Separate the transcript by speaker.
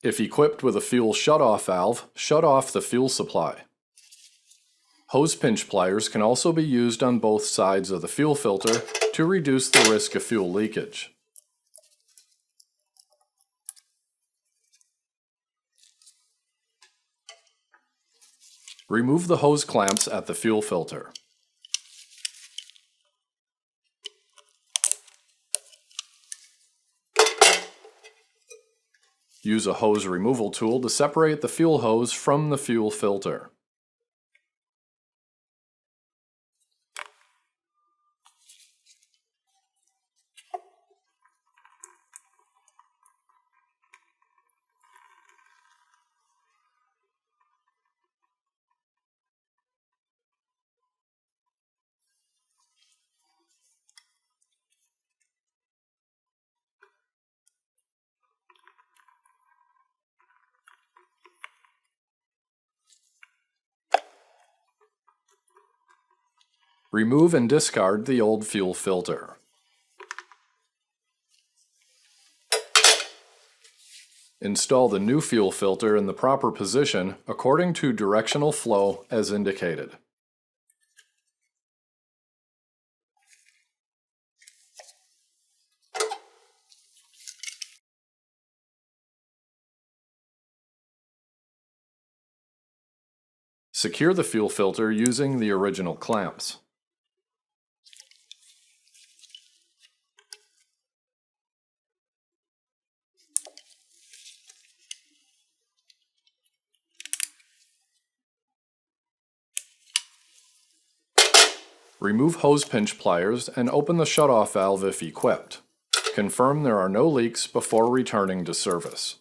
Speaker 1: If equipped with a fuel shutoff valve, shut off the fuel supply. Hose pinch pliers can also be used on both sides of the fuel filter to reduce the risk of fuel leakage. Remove the hose clamps at the fuel filter. Use a hose removal tool to separate the fuel hose from the fuel filter. Remove and discard the old fuel filter. Install the new fuel filter in the proper position according to directional flow as indicated. Secure the fuel filter using the original clamps. Remove hose pinch pliers and open the shutoff valve if equipped. Confirm there are no leaks before returning to service.